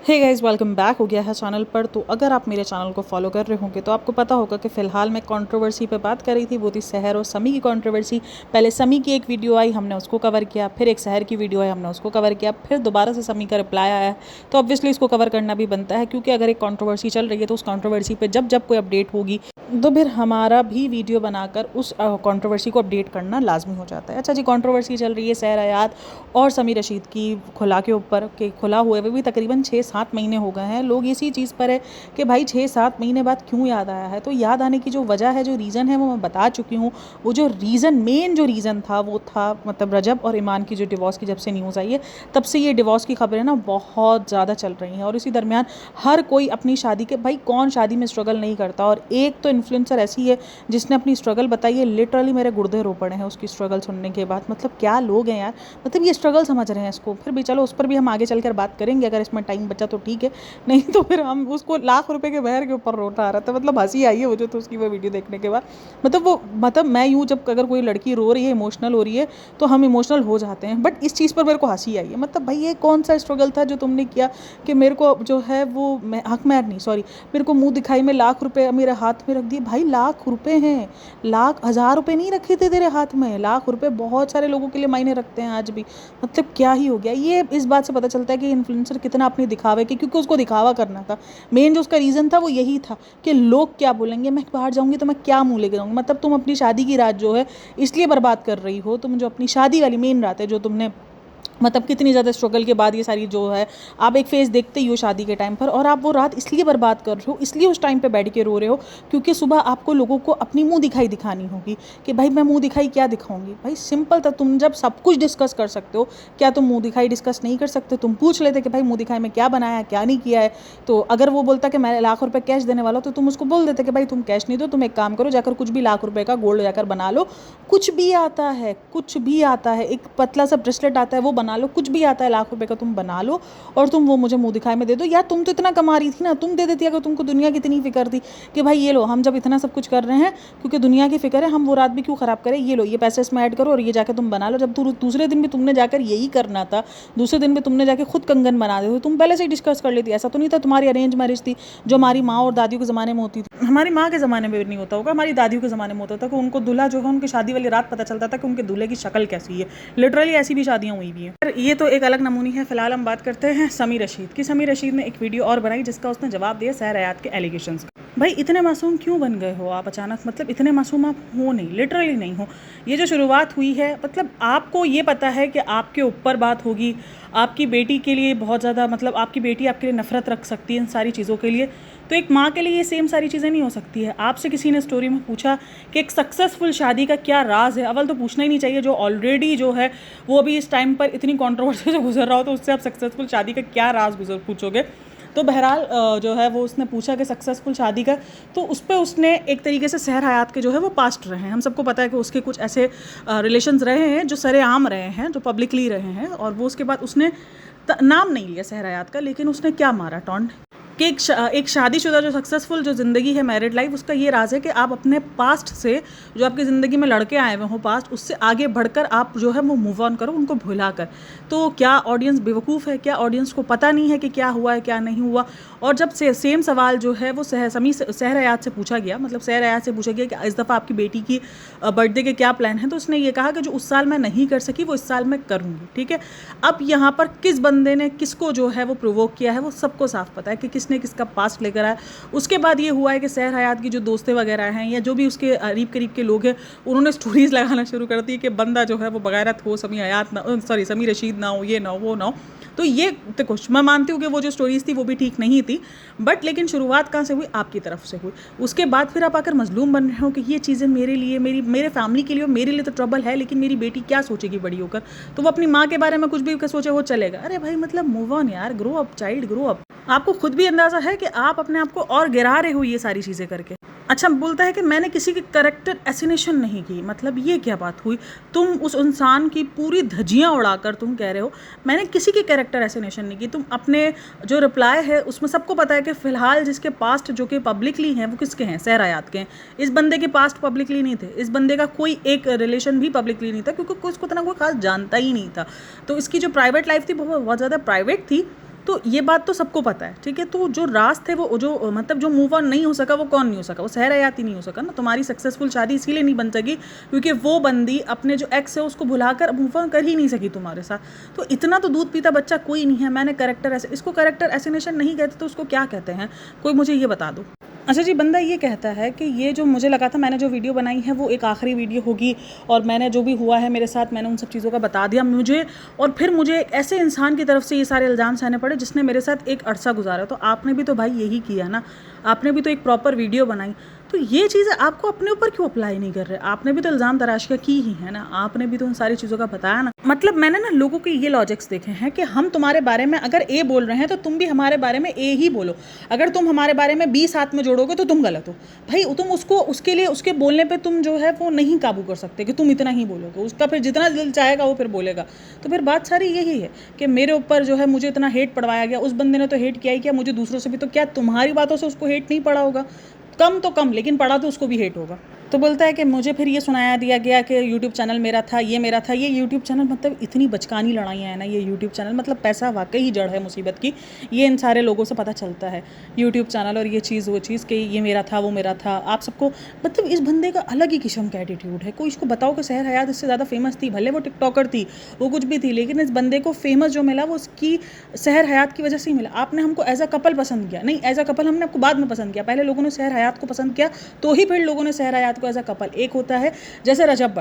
Hey guys, welcome back हो गया है चैनल पर। तो अगर आप मेरे चैनल को फॉलो कर रहे होंगे तो आपको पता होगा कि फ़िलहाल मैं कंट्रोवर्सी पे बात कर रही थी। वो थी सहर और समी की कंट्रोवर्सी। पहले समी की एक वीडियो आई, हमने उसको कवर किया, फिर एक सहर की वीडियो आई, हमने उसको कवर किया, फिर दोबारा से समी का रिप्लाई आया है। तो ऑब्वियसली इसको कवर करना भी बनता है, क्योंकि अगर एक कंट्रोवर्सी चल रही है तो उस कंट्रोवर्सी पर जब जब कोई अपडेट होगी तो फिर हमारा भी वीडियो बनाकर उस कंट्रोवर्सी को अपडेट करना लाजमी हो जाता है। अच्छा जी, कंट्रोवर्सी चल रही है सहर हयात और समी रशीद की खुला के ऊपर कि खुला हुए भी तकरीबन 6-7 महीने हो गए हैं। लोग इसी चीज़ पर है कि भाई 6-7 महीने बाद क्यों याद आया है। तो याद आने की जो वजह है, जो रीज़न है, वो मैं बता चुकी हूँ। वो जो रीज़न, मेन जो रीज़न था वो था मतलब रजब और ईमान की जो डिवोर्स की जब से न्यूज़ आई है तब से ये डिवोर्स की खबरें ना बहुत ज़्यादा चल रही हैं। और इसी दरमियान हर कोई अपनी शादी के, भाई कौन शादी में स्ट्रगल नहीं करता। और एक तो इन्फ्लुएंसर ऐसी है जिसने अपनी स्ट्रगल बताई है, लिटरली मेरे गुर्दे रो पड़े हैं उसकी स्ट्रगल सुनने के बाद। मतलब क्या लोग हैं यार, मतलब ये स्ट्रगल समझ रहे हैं इसको। फिर भी चलो उस पर भी हम आगे चलकर बात करेंगे, अगर इसमें टाइम बचा तो ठीक है, नहीं तो फिर हम उसको लाख रुपए के बहर के ऊपर रोना आ रहा था। मतलब हंसी आई है मुझे तो उसकी वो वीडियो देखने के बाद। मतलब मैं यूँ जब अगर कोई लड़की रो रही है, इमोशनल हो रही है, तो हम इमोशनल हो जाते हैं, बट इस चीज़ पर मेरे को हंसी आई है। मतलब भाई ये कौन सा स्ट्रगल था जो तुमने किया कि मेरे को जो है वो हक महर नहीं, सॉरी, मेरे को मुंह दिखाई में लाख रुपए मेरे हाथ में रख दिए। भाई लाख रुपए हैं, लाख, 1000 रुपए नहीं रखे थे तेरे हाथ में, लाख रुपए बहुत सारे लोगों के लिए मायने रखते हैं आज भी। मतलब क्या ही हो गया ये। इस बात से पता चलता है कि इन्फ्लुएंसर कितना अपने दिखावे के, क्योंकि उसको दिखावा करना था। मेन जो उसका रीज़न था वो यही था कि लोग क्या बोलेंगे, मैं बाहर जाऊंगी तो मैं क्या मुंह लेकर जाऊंगी। मतलब तुम अपनी शादी की रात जो है इसलिए बर्बाद कर रही हो। तुम जो अपनी शादी वाली मेन रात है जो तुमने, मतलब कितनी ज़्यादा स्ट्रगल के बाद ये सारी जो है, आप एक फेस देखते ही हो शादी के टाइम पर, और आप वो रात इसलिए बर्बाद कर रहे हो, इसलिए उस टाइम पे बैठ के रो रहे हो क्योंकि सुबह आपको लोगों को अपनी मुंह दिखाई दिखानी होगी कि भाई मैं मुंह दिखाई क्या दिखाऊंगी। भाई सिंपल था, तुम जब सब कुछ डिस्कस कर सकते हो, क्या तुम मुंह दिखाई डिस्कस नहीं कर सकते? तुम पूछ लेते कि भाई मुंह दिखाई में क्या बनाया, क्या नहीं किया है। तो अगर वो बोलता कि मैं लाख रुपये कैश देने वाला, तो तुम उसको बोल देते कि भाई तुम कैश नहीं दो, तुम एक काम करो, जाकर कुछ भी लाख रुपये का गोल्ड जाकर बना लो। कुछ भी आता है, कुछ भी आता है, एक पतला सा ब्रेसलेट आता है वो बना लो, कुछ भी आता है लाख रुपए का तुम बना लो और तुम वो मुझे मुंह दिखाई में दे दो। यार तुम तो इतना कमा रही थी ना, तुम दे देती अगर तुमको दुनिया की इतनी फिक्र थी कि भाई ये लो, हम जब इतना सब कुछ कर रहे हैं क्योंकि दुनिया की फिक्र है, हम वो रात भी क्यों खराब करें, ये लो, ये पैसे इसमें ऐड करो और ये जाकर तुम बना लो। जब दूसरे दिन भी तुमने जाकर यही करना था, दूसरे दिन भी तुमने जाकर खुद कंगन बना दे, तुम पहले से ही डिस्कस कर लेती। ऐसा तो नहीं था तुम्हारी अरेंज मैरिज थी जो हमारी माँ और दादियों के ज़माने में होती थी। हमारी माँ के ज़माने में भी नहीं होता होगा, हमारी दादियों के ज़माने में होता था कि उनको दूल्हा जो है उनकी शादी वाली रात पता चलता था कि उनके दूल्हे की शक्ल कैसी है। लिटरली ऐसी भी शादियाँ हुई भी हैं। ये तो एक अलग नमूनी है। फिलहाल हम बात करते हैं समी रशीद की। समी रशीद ने एक वीडियो और बनाई जिसका उसने जवाब दिया सहर हयात के एलिगेशंस का। भाई इतने मासूम क्यों बन गए हो आप अचानक? मतलब इतने मासूम आप हो नहीं, लिटरली नहीं हो। ये जो शुरुआत हुई है, मतलब आपको ये पता है कि आपके ऊपर बात होगी, आपकी बेटी के लिए बहुत ज़्यादा, मतलब आपकी बेटी आपके लिए नफरत रख सकती है इन सारी चीज़ों के लिए, तो एक माँ के लिए ये सेम सारी चीज़ें नहीं हो सकती है। आपसे किसी ने स्टोरी में पूछा कि एक सक्सेसफुल शादी का क्या राज है, अव्वल तो पूछना ही नहीं चाहिए, जो ऑलरेडी जो है वो अभी इस टाइम पर इतनी कंट्रोवर्सी से गुजर रहा हो, तो उससे आप सक्सेसफुल शादी का क्या राज पूछोगे। तो बहरहाल जो है वो उसने पूछा कि सक्सेसफुल शादी का, तो उस पर उसने एक तरीके से सहर हयात के जो है वो पास्ट रहे हैं, हम सबको पता है कि उसके कुछ ऐसे रिलेशंस रहे हैं जो सरेआम रहे हैं, जो पब्लिकली रहे हैं, और वो उसके बाद उसने नाम नहीं लिया सहर हयात का, लेकिन उसने क्या मारा टॉन्ट कि एक शादीशुदा जो सक्सेसफुल जो ज़िंदगी है, मैरिड लाइफ, उसका ये राज है कि आप अपने पास्ट से, जो आपकी ज़िंदगी में लड़के आए हुए हों पास्ट, उससे आगे बढ़कर आप जो है वो मूव ऑन करो, उनको भुला कर। तो क्या ऑडियंस बेवकूफ़ है? क्या ऑडियंस को पता नहीं है कि क्या हुआ है क्या नहीं हुआ? और जब सेम सवाल जो है वो सहर हयात से पूछा गया, मतलब सहर हयात से पूछा गया कि इस दफ़ा आपकी बेटी की बर्थडे के क्या प्लान है, तो उसने ये कहा कि जो उस साल मैं नहीं कर सकी वो इस साल मैं करूँगी। ठीक है, अब यहाँ पर किस बंदे ने किसको जो है वो प्रोवोक किया है वो सबको साफ पता है कि किसने किसका पास्ट लेकर आया। उसके बाद ये हुआ है कि सहर हयात की जो दोस्तें वगैरह हैं या जो भी उसके करीब करीब के लोग हैं, उन्होंने स्टोरीज़ लगाना शुरू कर दी कि बंदा जो है वो बगैरत हो, समी रशीद ना हो, ये ना हो, वो ना हो। तो ये देखो, मैं मानती हूँ कि वो जो स्टोरीज़ थी वो भी ठीक नहीं थी, बट लेकिन शुरुआत कहाँ से हुई? आपकी तरफ से हुई। उसके बाद फिर आप आकर मजलूम बन रहे हो कि ये चीज़ें मेरे लिए, मेरे फैमिली के लिए, मेरे लिए तो ट्रबल है, लेकिन मेरी बेटी क्या सोचेगी बड़ी होकर? तो वो अपनी माँ के बारे में कुछ भी सोचे वो चलेगा। अरे भाई, मतलब मूव ऑन यार, grow up child, grow up. आपको खुद भी अंदाज़ा है कि आप अपने आप को और गिरा रहे हो ये सारी चीज़ें करके। अच्छा, बोलता है कि मैंने किसी की कैरेक्टर एसिनेशन नहीं की। मतलब ये क्या बात हुई? तुम उस इंसान की पूरी धज्जियाँ उड़ाकर तुम कह रहे हो मैंने किसी की कैरेक्टर एसिनेशन नहीं की। तुम अपने जो रिप्लाई है उसमें सबको पता है कि फ़िलहाल जिसके पास्ट जो कि पब्लिकली हैं वो किसके हैं? सहर हयात के हैं। इस बंदे के पास्ट पब्लिकली नहीं थे, इस बंदे का कोई एक रिलेशन भी पब्लिकली नहीं था, क्योंकि कोई इसको इतना कोई खास जानता ही नहीं था। तो इसकी जो प्राइवेट लाइफ थी वो बहुत ज़्यादा प्राइवेट थी, तो ये बात तो सबको पता है, ठीक है। तो जो राज थे वो जो मतलब जो मूव ऑन नहीं हो सका वो कौन नहीं हो सका, वो सहर हयाती नहीं हो सका ना। तुम्हारी सक्सेसफुल शादी इसीलिए नहीं बन सकी क्योंकि वो बंदी अपने जो एक्स है उसको भुलाकर मूव ऑन कर ही नहीं सकी तुम्हारे साथ। तो इतना तो दूध पीता बच्चा कोई नहीं है। मैंने इसको कैरेक्टर एसिनेशन नहीं कहते तो उसको क्या कहते हैं, कोई मुझे ये बता दो। अच्छा जी, बंदा ये कहता है कि ये जो मुझे लगा था मैंने जो वीडियो बनाई है वो एक आखिरी वीडियो होगी और मैंने जो भी हुआ है मेरे साथ मैंने उन सब चीज़ों का बता दिया मुझे, और फिर मुझे एक ऐसे इंसान की तरफ से ये सारे इल्ज़ाम सहने पड़े जिसने मेरे साथ एक अरसा गुजारा। तो आपने भी तो भाई यही किया ना, आपने भी तो एक प्रॉपर वीडियो बनाई, तो ये चीज़ें आपको अपने ऊपर क्यों अप्लाई नहीं कर रहे? आपने भी तो इल्ज़ाम तराशियाँ की ही है ना, आपने भी तो उन सारी चीज़ों का बताया ना। मतलब मैंने ना लोगों के ये लॉजिक्स देखे हैं कि हम तुम्हारे बारे में अगर ए बोल रहे हैं तो तुम भी हमारे बारे में ए ही बोलो, अगर तुम हमारे बारे में बी साथ में जोड़ोगे तो तुम गलत हो। भाई तुम उसको उसके लिए उसके बोलने पर तुम जो है वो नहीं काबू कर सकते कि तुम इतना ही बोलोगे, उसका फिर जितना दिल चाहेगा वो फिर बोलेगा। तो फिर बात सारी यही है कि मेरे ऊपर जो है मुझे इतना हेट पड़वाया गया, उस बंदे ने तो हेट किया ही किया, मुझे दूसरों से भी, तो क्या तुम्हारी बातों से उसको हेट नहीं पड़ा होगा? कम तो कम, लेकिन पढ़ा तो उसको भी हेट होगा। तो बोलता है कि मुझे फिर ये सुनाया दिया गया कि यूट्यूब चैनल मेरा था, ये मेरा था। ये यूट्यूब चैनल मतलब इतनी बचकानी लड़ाइयाँ हैं ना, ये यूट्यूब चैनल मतलब पैसा वाकई ही जड़ है मुसीबत की। ये इन सारे लोगों से पता चलता है यूट्यूब चैनल और ये चीज़ वो चीज़ कि ये मेरा था वो मेरा था। आप सबको मतलब इस बंदे का अलग ही किस्म का एटीट्यूड है। कोई इसको बताओ कि सहर हयात इससे ज़्यादा फेमस थी, भले वो टिकटॉकर थी, वो कुछ भी थी, लेकिन इस बंदे को फेमस जो मिला वो उसकी सहर हयात की वजह से ही मिला। आपने हमको एज अ कपल पसंद किया नहीं, एज अ कपल हमने आपको बाद में पसंद किया। पहले लोगों ने सहर हयात को पसंद किया तो ही फिर लोगों ने सहर हयात को एज अ कपल। एक होता है जैसे रजब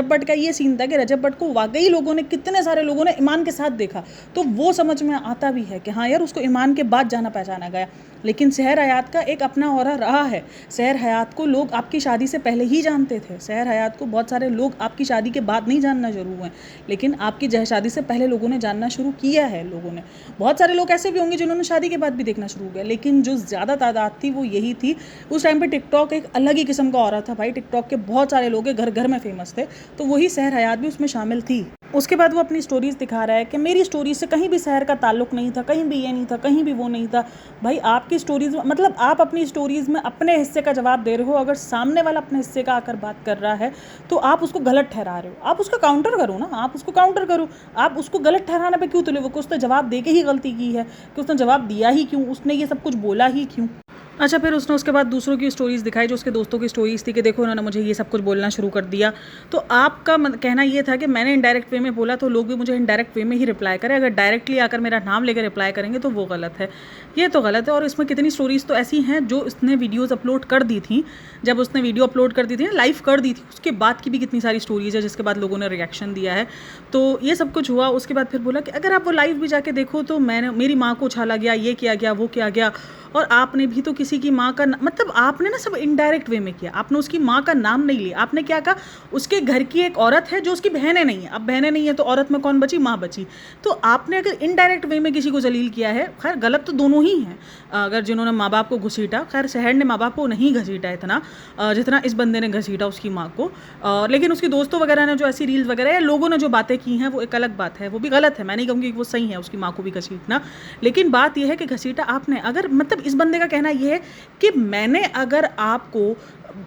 भट्ट का ये सीन था कि रजब भट्ट को वाकई लोगों ने, कितने सारे लोगों ने ईमान के साथ देखा, तो वो समझ में आता भी है कि हाँ यार उसको ईमान के बाद जाना पहचाना गया। लेकिन सहर हयात का एक अपना ऑरा रहा है। सहर हयात को लोग आपकी शादी से पहले ही जानते थे। सहर हयात को बहुत सारे लोग आपकी शादी के बाद नहीं जानना शुरू हुए, लेकिन आपकी शादी से पहले लोगों ने जानना शुरू किया है। लोगों ने, बहुत सारे लोग ऐसे भी होंगे जिन्होंने शादी के बाद भी देखना शुरू किया, लेकिन जो ज़्यादा तादाद थी वो यही थी। उस टाइम पे टिकटॉक एक अलग ही किस्म का ऑरा था भाई। टिकटॉक के बहुत सारे लोग घर घर में फेमस थे, तो वही सहर हयात भी उसमें शामिल थी। उसके बाद वो अपनी स्टोरीज दिखा रहा है कि मेरी स्टोरी से कहीं भी सहर का ताल्लुक नहीं था, कहीं भी ये नहीं था, कहीं भी वो नहीं था। भाई आपकी स्टोरीज मतलब आप अपनी स्टोरीज में अपने हिस्से का जवाब दे रहे हो, अगर सामने वाला अपने हिस्से का आकर बात कर रहा है तो आप उसको गलत ठहरा रहे हो। आप उसका काउंटर करो ना, आप उसको काउंटर करो। आप उसको गलत ठहराने पे क्यों तुले हो कि उसने जवाब दे के ही गलती की है, कि उसने जवाब दिया ही क्यों, उसने ये सब कुछ बोला ही क्यों। अच्छा, फिर उसने उसके बाद दूसरों की स्टोरीज़ दिखाई, जो उसके दोस्तों की स्टोरीज़ थी कि देखो उन्होंने मुझे ये सब कुछ बोलना शुरू कर दिया। तो आपका कहना ये था कि मैंने इनडायरेक्ट वे में बोला तो लोग भी मुझे इनडायरेक्ट वे में ही रिप्लाई करें, अगर डायरेक्टली आकर मेरा नाम लेकर रिप्लाई करेंगे तो वो गलत है। ये तो गलत है। और इसमें कितनी स्टोरीज़ तो ऐसी हैं जो उसने वीडियोज़ अपलोड कर दी थी, जब उसने वीडियो अपलोड कर दी थी, लाइव कर दी थी, उसके बाद की भी कितनी सारी स्टोरीज़ है जिसके बाद लोगों ने रिएक्शन दिया है। तो ये सब कुछ हुआ। उसके बाद फिर बोला कि अगर आप वो लाइव भी जाके देखो तो मेरी माँ को उछाला गया, ये किया गया, वो किया गया, और आपने भी तो किसी की माँ का मतलब आपने ना सब इनडायरेक्ट वे में किया। आपने उसकी माँ का नाम नहीं लिया। आपने क्या कहा, उसके घर की एक औरत है जो उसकी बहनें नहीं है। अब बहनें नहीं है तो औरत में कौन बची, माँ बची। तो आपने अगर इनडायरेक्ट वे में किसी को जलील किया है, खैर गलत तो दोनों ही हैं। अगर जिन्होंने माँ बाप को घसीटा, खैर सहर ने माँ बाप को नहीं घसीटा इतना जितना इस बंदे ने घसीटा उसकी माँ को, लेकिन उसकी दोस्तों वगैरह ने जो ऐसी रील्स वगैरह या लोगों ने जो बातें की हैं वो एक अलग बात है, वो भी गलत है। मैं नहीं कहूँगी कि वो सही है उसकी माँ को भी घसीटना, लेकिन बात यह है कि घसीटा आपने। अगर मतलब इस बंदे का कहना यह है कि मैंने अगर आपको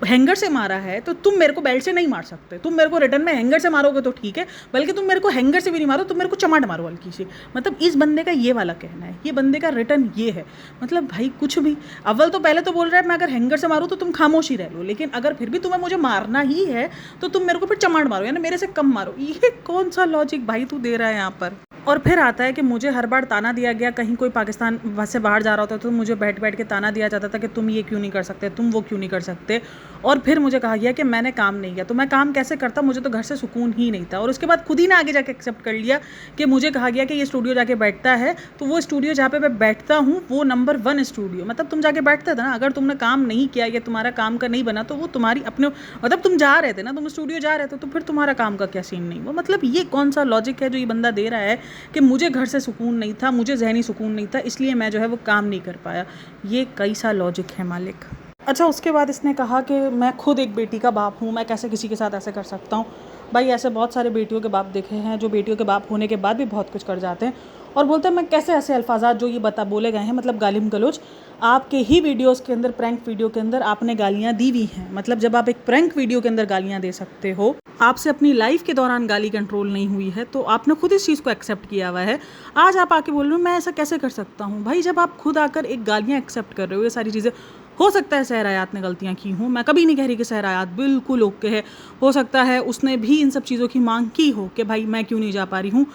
हैंगर से मारा है तो तुम मेरे को बेल्ट से नहीं मार सकते, तुम मेरे को रिटर्न में हैंगर से मारोगे तो ठीक है, बल्कि तुम मेरे को हैंगर से भी नहीं मारो, तुम मेरे को चमाट मारो हल्की सी। मतलब इस बंदे का ये वाला कहना है, ये बंदे का रिटर्न ये है। मतलब भाई कुछ भी, अव्वल तो पहले तो बोल रहा है मैं अगर हैंगर से मारूँ तो तुम खामोश ही रह लो, लेकिन अगर फिर भी तुम्हें मुझे मारना ही है तो तुम मेरे को फिर चमाट मारो, यानी मेरे से कम मारो। ये कौन सा लॉजिक भाई तू दे रहा है यहाँ पर। और फिर आता है कि मुझे हर बार ताना दिया गया, कहीं कोई पाकिस्तान से बाहर जा रहा होता तो मुझे बैठ बैठ के ताना दिया जाता था कि तुम ये क्यों नहीं कर सकते, तुम वो क्यों नहीं कर सकते। और फिर मुझे कहा गया कि मैंने काम नहीं किया, तो मैं काम कैसे करता, मुझे तो घर से सुकून ही नहीं था। और उसके बाद खुद ही ने आगे जाके एक्सेप्ट कर लिया कि मुझे कहा गया कि ये स्टूडियो जाके बैठता है, तो वो स्टूडियो जहाँ पे मैं बैठता हूँ वो नंबर 1 स्टूडियो, मतलब तुम जाके बैठते थे ना। अगर तुमने काम नहीं किया या तुम्हारा काम का नहीं बना तो वो तुम्हारी अपने, मतलब तुम जा रहे थे ना, तुम स्टूडियो जा रहे थे, तो फिर तुम्हारा काम का क्या सीन नहीं हुआ। मतलब ये कौन सा लॉजिक है जो ये बंदा दे रहा है कि मुझे घर से सुकून नहीं था, मुझे जहनी सुकून नहीं था, इसलिए मैं जो है वो काम नहीं कर पाया। ये कैसा लॉजिक है मालिक। अच्छा, उसके बाद इसने कहा कि मैं खुद एक बेटी का बाप हूँ, मैं कैसे किसी के साथ ऐसे कर सकता हूँ। भाई ऐसे बहुत सारे बेटियों के बाप देखे हैं जो बेटियों के बाप होने के बाद भी बहुत कुछ कर जाते हैं, और बोलता है मैं कैसे ऐसे अल्फाजात जो ये बोले गए हैं, मतलब गालिम गलोच, आपके ही वीडियोस के अंदर, प्रैंक वीडियो के अंदर आपने गालियाँ दी हुई हैं। मतलब जब आप एक प्रैंक वीडियो के अंदर गालियाँ दे सकते हो, आपसे अपनी लाइफ के दौरान गाली कंट्रोल नहीं हुई है, तो आपने खुद इस चीज़ को एक्सेप्ट किया हुआ है। आज आप आके बोल रहे हो मैं ऐसा कैसे कर सकता हूँ। भाई जब आप खुद आकर एक गालियाँ एक्सेप्ट कर रहे हो, ये सारी चीज़ें, हो सकता है सहर आयात ने गलतियाँ की हों, मैं कभी नहीं कह रही कि सहर आयात बिल्कुल ओके है, हो सकता है उसने भी इन सब चीज़ों की मांग की हो कि भाई मैं क्यों नहीं जा पा रही हूँ।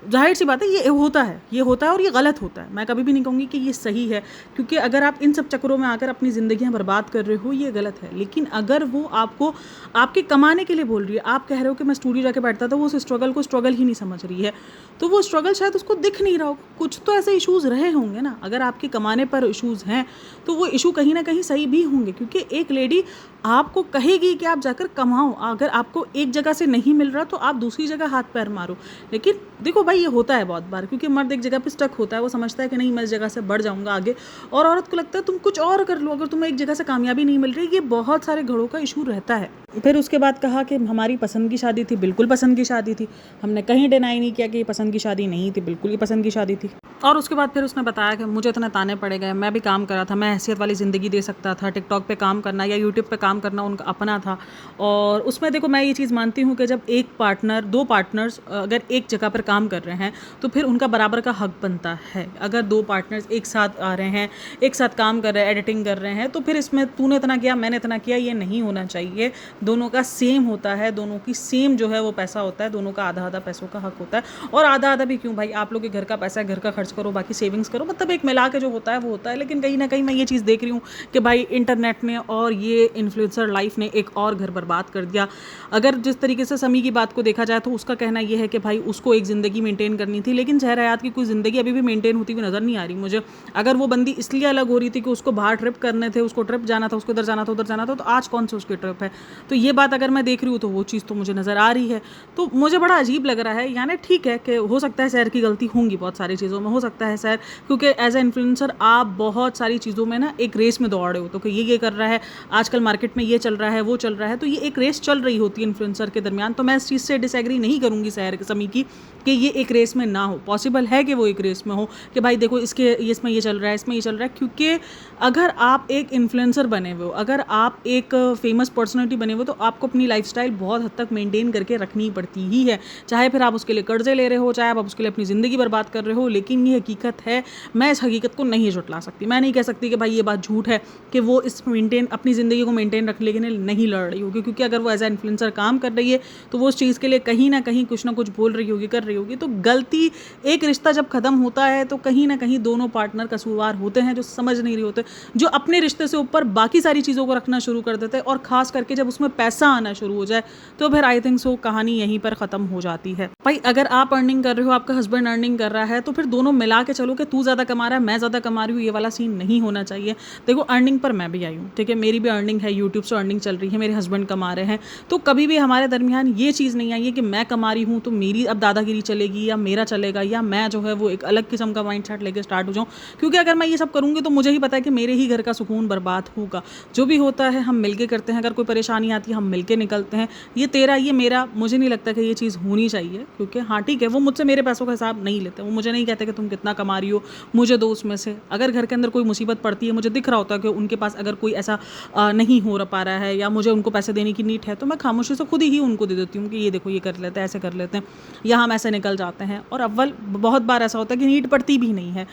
जाहिर सी बात है ये होता है, ये होता है और ये गलत होता है। मैं कभी भी नहीं कहूँगी कि ये सही है, क्योंकि अगर आप इन सब चक्करों में आकर अपनी ज़िंदगियाँ बर्बाद कर रहे हो, ये गलत है। लेकिन अगर वो आपको आपके कमाने के लिए बोल रही है, आप कह रहे हो कि मैं स्टूडियो जाके बैठता था, वो उस स्ट्रगल को स्ट्रगल ही नहीं समझ रही है, तो वो स्ट्रगल शायद उसको दिख नहीं रहा हो। कुछ तो ऐसे इशूज़ रहे होंगे ना। अगर आपके कमाने पर इशूज़ हैं तो वो इशू कहीं ना कहीं सही भी होंगे, क्योंकि एक लेडी आपको कहेगी कि आप जाकर कमाओ, अगर आपको एक जगह से नहीं मिल रहा तो आप दूसरी जगह हाथ पैर मारो। लेकिन देखो भाई, ये होता है बहुत बार, क्योंकि मर्द एक जगह पे स्टक होता है, वो समझता है कि नहीं मैं इस जगह से बढ़ जाऊंगा आगे, और औरत को लगता है तुम कुछ और कर लो, अगर तुम्हें एक जगह से कामयाबी नहीं मिल रही। ये बहुत सारे घरों का इशू रहता है। फिर उसके बाद कहा कि हमारी पसंद की शादी थी। बिल्कुल पसंद की शादी थी, हमने कहीं डिनाई नहीं किया कि ये पसंद की शादी नहीं थी, बिल्कुल ये पसंद की शादी थी। और उसके बाद फिर उसने बताया कि मुझे इतने ताने पड़े गए, मैं भी काम कर रहा था, मैं हैसियत वाली ज़िंदगी दे सकता था, टिकटॉक पे काम करना या यूट्यूब पे काम करना उनका अपना था। और उसमें देखो, मैं ये चीज़ मानती हूँ कि जब एक पार्टनर, दो पार्टनर्स अगर एक जगह पर काम कर रहे हैं तो फिर उनका बराबर का हक बनता है। अगर दो पार्टनर्स एक साथ आ रहे हैं, एक साथ काम कर रहे हैं, एडिटिंग कर रहे हैं, तो फिर इसमें तूने इतना किया मैंने इतना किया ये नहीं होना चाहिए। दोनों का सेम होता है, दोनों की सेम जो है वो पैसा होता है, दोनों का आधा आधा पैसों का हक होता है। और आधा आधा भी क्यों भाई, आप लोग के घर का पैसा है, घर का खर्च करो, बाकी सेविंग्स करो, मतलब एक मिला के जो होता है वो होता है। लेकिन कहीं ना कहीं मैं ये चीज़ देख रही हूँ कि भाई इंटरनेट ने और ये इन्फ्लुएंसर लाइफ ने एक और घर बर्बाद कर दिया। अगर जिस तरीके से समी की बात को देखा जाए तो उसका कहना यह है कि भाई उसको एक ज़िंदगी मेंटेन करनी थी, लेकिन सहर हयात की कोई ज़िंदगी अभी भी मेंटेन होती हुई नज़र नहीं आ रही मुझे। अगर वो बंदी इसलिए अलग हो रही थी कि उसको बाहर ट्रिप करने थे, उसको ट्रिप जाना था, उसको इधर जाना था उधर जाना था, तो आज कौन सी उसकी ट्रिप है। तो ये बात अगर मैं देख रही हूँ तो वो चीज़ तो मुझे नज़र आ रही है, तो मुझे बड़ा अजीब लग रहा है। यानी ठीक है कि हो सकता है सहर की गलती होंगी बहुत सारी चीज़ों में, हो सकता है सहर, क्योंकि एज ए इन्फ्लुएंसर आप बहुत सारी चीज़ों में ना एक रेस में दौड़ रहे हो, तो कि ये कर रहा है, आजकल मार्केट में ये चल रहा है, वो चल रहा है, तो ये एक रेस चल रही होती है इन्फ्लुएंसर के दरमियान। तो मैं इस चीज़ से डिसएग्री नहीं करूँगी सहर समी की कि ये एक रेस में ना हो। पॉसिबल है कि वो एक रेस में हो कि भाई देखो इसके इसमें ये चल रहा है, इसमें ये चल रहा है, क्योंकि अगर आप एक इन्फ्लुएंसर बने हुए हो, अगर आप एक फेमस पर्सनैलिटी बने हुए हो, तो आपको अपनी लाइफस्टाइल बहुत हद तक मेंटेन करके रखनी पड़ती ही है। चाहे फिर आप उसके लिए कर्जे ले रहे हो, चाहे आप उसके लिए अपनी ज़िंदगी बर्बाद कर रहे हो, लेकिन ये हकीकत है। मैं इस हकीकत को नहीं झुटला सकती। मैं नहीं कह सकती कि भाई ये बात झूठ है कि वो इस मेंटेन अपनी ज़िंदगी को मेंटेन रखने के लिए नहीं लड़ रही होगी, क्योंकि अगर वो एज ए इन्फ्लुएंसर काम कर रही है तो वो उस चीज़ के लिए कहीं ना कहीं कुछ ना कुछ बोल रही होगी, कर रही होगी। तो गलती, एक रिश्ता जब ख़त्म होता है तो कहीं ना कहीं दोनों पार्टनर कसूरवार होते हैं, जो समझ नहीं रहे होते, जो अपने रिश्ते से ऊपर बाकी सारी चीज़ों को रखना शुरू कर देते हैं, और ख़ास करके जब उसमें पैसा आना शुरू हो जाए तो फिर आई थिंक सो कहानी यहीं पर ख़त्म हो जाती है। भाई अगर आप अर्निंग कर रहे हो, आपका हस्बैंड अर्निंग कर रहा है, तो फिर दोनों मिला के चलो कि तू ज़्यादा कमा रहा है, मैं ज़्यादा कमा रही हूँ, ये वाला सीन नहीं होना चाहिए। देखो अर्निंग पर मैं भी आई हूँ, ठीक है, मेरी भी अर्निंग है, यूट्यूब से अर्निंग चल रही है, मेरे हस्बैंड कमा रहे हैं, तो कभी भी हमारे दरमियान ये चीज़ नहीं आई है कि मैं कमा रही हूँ तो मेरी अब दादागिरी चलेगी या मेरा चलेगा, या मैं जो है वो एक अलग किस्म का माइंड सेट लेके स्टार्ट हो जाऊँ। क्योंकि अगर मैं ये सब करूँगी तो मुझे ही पता है कि मेरे ही घर का सुकून बर्बाद होगा। जो भी होता है हम मिलके करते हैं, अगर कोई परेशानी आती है हम मिलके निकलते हैं। ये तेरा, ये मेरा, मुझे नहीं लगता कि ये चीज़ होनी चाहिए। क्योंकि हाँ ठीक है, वो मुझसे मेरे पैसों का हिसाब नहीं लेते, वो मुझे नहीं कहते कि तुम कितना कमा रही हो, मुझे दो उसमें से। अगर घर के अंदर कोई मुसीबत पड़ती है, मुझे दिख रहा होता है कि उनके पास अगर कोई ऐसा नहीं हो पा रहा है या मुझे उनको पैसे देने की नीड है, तो मैं खामोशी से खुद ही उनको दे देती हूँ कि ये देखो ये कर लेते हैं, ऐसे कर लेते हैं, या हम ऐसे निकल जाते हैं। और अव्वल बहुत बार ऐसा होता है कि नीड पड़ती भी नहीं है,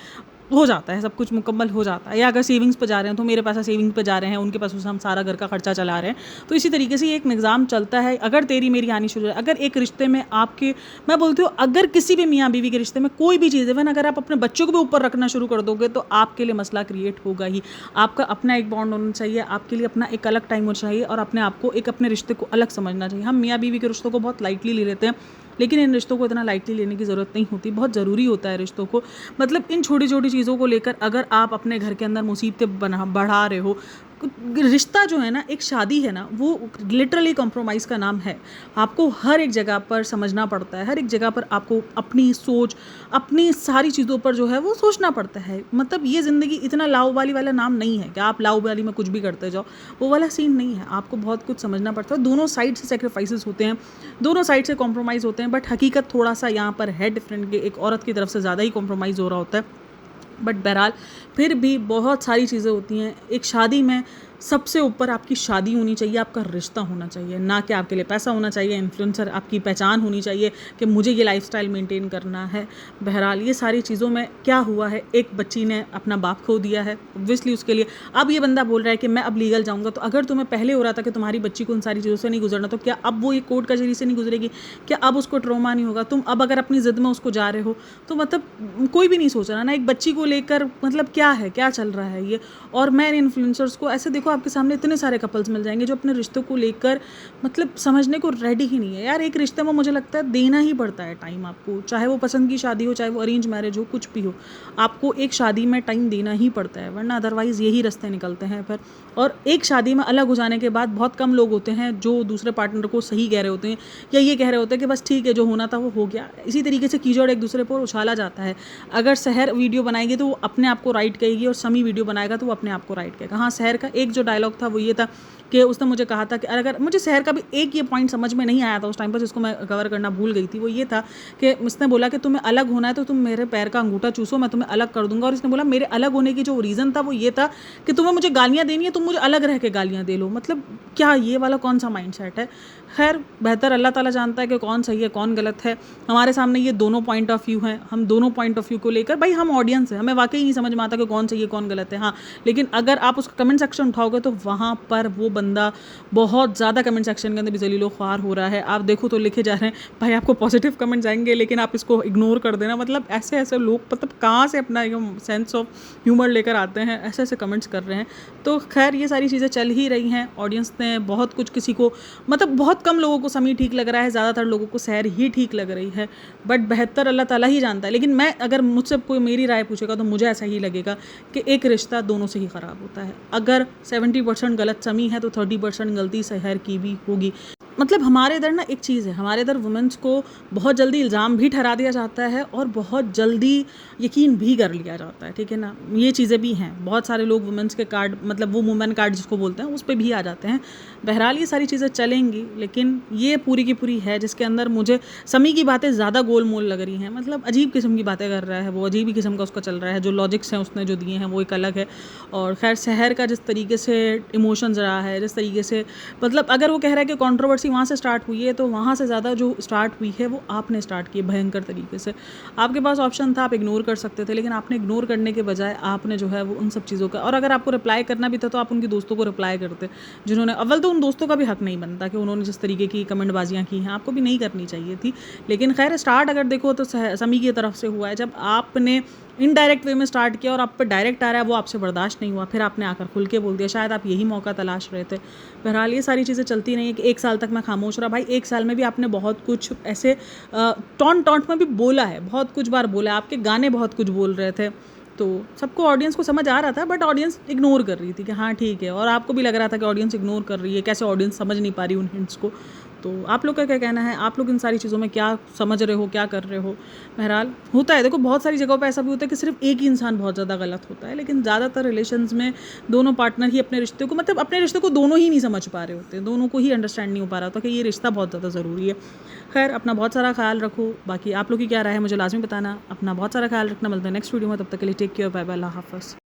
हो जाता है, सब कुछ मुकम्मल हो जाता है। या अगर सेविंग्स पे जा रहे हैं तो मेरे पैसा सेविंग पे जा रहे हैं, उनके पैसों से हम सारा घर का खर्चा चला रहे हैं। तो इसी तरीके से एक निज़ाम चलता है। अगर तेरी मेरी आनी शुरू है, अगर एक रिश्ते में आपके, मैं बोलती हूँ अगर किसी भी मियाँ बीवी के रिश्ते में कोई भी चीज़ है, अगर आप अपने बच्चों को भी ऊपर रखना शुरू कर दोगे तो आपके लिए मसला क्रिएट होगा ही। आपका अपना एक बॉन्ड होना चाहिए, आपके लिए अपना एक अलग टाइम होना चाहिए, और अपने आप को एक अपने रिश्ते को अलग समझना चाहिए। हम मियाँ बीवी के रिश्तों को बहुत लाइटली ले लेते हैं, लेकिन इन रिश्तों को इतना लाइटली लेने की ज़रूरत नहीं होती। बहुत ज़रूरी होता है रिश्तों को, मतलब इन छोटी छोटी चीज़ों को लेकर अगर आप अपने घर के अंदर मुसीबतें बढ़ा रहे हो रिश्ता जो है ना, एक शादी है ना, वो लिटरली कॉम्प्रोमाइज़ का नाम है। आपको हर एक जगह पर समझना पड़ता है, हर एक जगह पर आपको अपनी सोच, अपनी सारी चीज़ों पर जो है वो सोचना पड़ता है। मतलब ये ज़िंदगी इतना लाओ-बाली वाला नाम नहीं है कि आप लाओ-बाली में कुछ भी करते जाओ, वो वाला सीन नहीं है। आपको बहुत कुछ समझना पड़ता है, दोनों साइड से सैक्रिफाइसेस होते हैं, दोनों साइड से कॉम्प्रोमाइज़ होते हैं, बट हकीकत थोड़ा-सा यहाँ पर है डिफरेंट कि एक औरत की तरफ से ज़्यादा ही कॉम्प्रोमाइज़ हो रहा होता है। बट बहरहाल फिर भी बहुत सारी चीज़ें होती हैं। एक शादी में सबसे ऊपर आपकी शादी होनी चाहिए, आपका रिश्ता होना चाहिए, ना कि आपके लिए पैसा होना चाहिए, इन्फ्लुएंसर आपकी पहचान होनी चाहिए कि मुझे ये लाइफस्टाइल मेंटेन करना है। बहरहाल ये सारी चीज़ों में क्या हुआ है, एक बच्ची ने अपना बाप खो दिया है, ऑब्वियसली उसके लिए अब ये बंदा बोल रहा है कि मैं अब लीगल जाऊँगा। तो अगर तुम्हें पहले हो रहा था कि तुम्हारी बच्ची को उन सारी चीज़ों से नहीं गुजरना, तो क्या अब वो ये कोर्ट कचहरी से नहीं गुजरेगी? क्या अब उसको ट्रॉमा नहीं होगा? तुम अब अगर अपनी ज़िद में उसको जा रहे हो, तो मतलब कोई भी नहीं सोच रहा ना एक बच्ची को लेकर, मतलब क्या है, क्या चल रहा है ये। और मैं इन्फ्लुएंसर्स को ऐसे देखो, आपके सामने इतने सारे कपल्स मिल जाएंगे जो अपने रिश्तों को लेकर मतलब समझने को रेडी ही नहीं है। यार एक रिश्ते में मुझे लगता है देना ही पड़ता है टाइम आपको, चाहे वो पसंद की शादी हो, चाहे वो अरेंज मैरिज हो, कुछ भी हो, आपको एक शादी में टाइम देना ही पड़ता है, वरना अदरवाइज़ यही रास्ते निकलते हैं फिर। और एक शादी में अलग हो जाने के बाद बहुत कम लोग होते हैं जो दूसरे पार्टनर को सही कह रहे होते हैं, या ये कह रहे होते हैं कि बस ठीक है, जो होना था वो हो गया। इसी तरीके से कीचड़ एक दूसरे पर उछाला जाता है। अगर सहर वीडियो बनाएगी तो वो अपने आप को राइट कहेगी, और समी वीडियो बनाएगा तो वो अपने आप को राइट कहेगा। हाँ, सहर का एक जो डायलॉग था वो ये था कि उसने मुझे कहा था कि अगर मुझे सहर का भी एक ये पॉइंट समझ में नहीं आया था उस टाइम पर, जिसको मैं कवर करना भूल गई थी, वो ये था कि उसने बोला कि तुम्हें अलग होना है तो तुम मेरे पैर का अंगूठा चूसो, मैं तुम्हें अलग कर दूंगा। और इसने बोला मेरे अलग होने की जो रीज़न था वो ये था कि तुम्हें मुझे गालियाँ देनी है, तुम मुझे अलग रह के गालियाँ दे लो। मतलब क्या ये वाला कौन सा माइंड सेट है? खैर बेहतर अल्लाह ताला जानता है कि कौन सही है कौन गलत है। हमारे सामने ये दोनों पॉइंट ऑफ व्यू हैं, हम दोनों पॉइंट ऑफ व्यू को लेकर, भाई हम ऑडियंस है, हमें वाकई नहीं समझ में आता कि कौन सही है कौन गलत है। हाँ, लेकिन अगर आप उसका कमेंट सेक्शन उठाओगे तो वहाँ पर वो बंदा बहुत ज़्यादा कमेंट सेक्शन के अंदर भी जलीलो ख्वार हो रहा है। आप देखो तो लिखे जा रहे हैं, भाई आपको पॉजिटिव कमेंट्स आएंगे लेकिन आप इसको इग्नोर कर देना। मतलब ऐसे ऐसे लोग मतलब कहाँ से अपना सेंस ऑफ ह्यूमर लेकर आते हैं, ऐसे ऐसे कमेंट्स कर रहे हैं। तो खैर ये सारी चीज़ें चल ही रही हैं। ऑडियंस ने बहुत कुछ, किसी को मतलब बहुत कम लोगों को समी ठीक लग रहा है, ज़्यादातर लोगों को सहर ही ठीक लग रही है। बट बेहतर अल्लाह ताला ही जानता है। लेकिन मैं अगर मुझसे कोई मेरी राय पूछेगा तो मुझे ऐसा ही लगेगा कि एक रिश्ता दोनों से ही ख़राब होता है। अगर 70% गलत समी है तो 30% गलती सहर की भी होगी। मतलब हमारे इधर ना एक चीज़ है, हमारे इधर वुमेंस को बहुत जल्दी इल्ज़ाम भी ठहरा दिया जाता है और बहुत जल्दी यकीन भी कर लिया जाता है, ठीक है ना। ये चीज़ें भी हैं, बहुत सारे लोग वुमेंस के कार्ड, मतलब वो वुमेन कार्ड जिसको बोलते हैं, उस पर भी आ जाते हैं। बहरहाल ये सारी चीज़ें चलेंगी, लेकिन ये पूरी की पूरी है जिसके अंदर मुझे समी की बातें ज़्यादा गोल मोल लग रही हैं। मतलब अजीब किस्म की बातें कर रहा है वो, अजीब ही किस्म का उसका चल रहा है। जो लॉजिक्स हैं उसने जो दिए हैं वो एक अलग है। और खैर सहर का जिस तरीके से इमोशंस रहा है, जिस तरीके से मतलब अगर वो कह रहा है कि कंट्रोवर्सी वहाँ से स्टार्ट हुई है, तो वहाँ से ज़्यादा जो स्टार्ट हुई है वो आपने स्टार्ट की भयंकर तरीके से। आपके पास ऑप्शन था, आप इग्नोर कर सकते थे, लेकिन आपने इग्नोर करने के बजाय आपने जो है वो उन सब चीज़ों का, और अगर आपको रिप्लाई करना भी था तो आप उनके दोस्तों को रिप्लाई करते, जिन्होंने अव्वल तो उन दोस्तों का भी हक नहीं बनता कि उन्होंने जिस तरीके की कमेंटबाजियाँ की हैं, आपको भी नहीं करनी चाहिए थी। लेकिन खैर स्टार्ट अगर देखो तो समी की तरफ से हुआ है। जब आपने इनडायरेक्ट वे में स्टार्ट किया और आप पर डायरेक्ट आ रहा है, वो आपसे बर्दाश्त नहीं हुआ, फिर आपने आकर खुल के बोल दिया। शायद आप यही मौका तलाश रहे थे। बहरहाल ये सारी चीज़ें चलती नहीं है कि 1 साल तक मैं खामोश रहा। भाई 1 साल में भी आपने बहुत कुछ ऐसे टॉन्ट में भी बोला है, बहुत कुछ बार बोला है, आपके गाने बहुत कुछ बोल रहे थे, तो सबको ऑडियंस को समझ आ रहा था, बट ऑडियंस इग्नोर कर रही थी कि हाँ ठीक है। और आपको भी लग रहा था कि ऑडियंस इग्नोर कर रही है, कैसे ऑडियंस समझ नहीं पा रही उन हिंट्स को। तो आप लोग का क्या कहना है? आप लोग इन सारी चीज़ों में क्या समझ रहे हो, क्या कर रहे हो? बहरहाल होता है, देखो बहुत सारी जगहों पे ऐसा भी होता है कि सिर्फ एक ही इंसान बहुत ज़्यादा गलत होता है, लेकिन ज़्यादातर रिलेशंस में दोनों पार्टनर ही अपने रिश्ते को, मतलब अपने रिश्ते को दोनों ही नहीं समझ पा रहे होते, दोनों को ही अंडरस्टैंड नहीं हो पा रहा होता कि ये रिश्ता बहुत ज़्यादा ज़रूरी है। खैर अपना बहुत सारा ख्याल रखो। बाकी आप लोग की क्या राय है मुझे लाजमी बताना। अपना बहुत सारा ख्याल रखना। मिलता है नेक्स्ट वीडियो में, तब तक के लिए टेक केयर, बाय बाय, अल्लाह हाफ़िज़।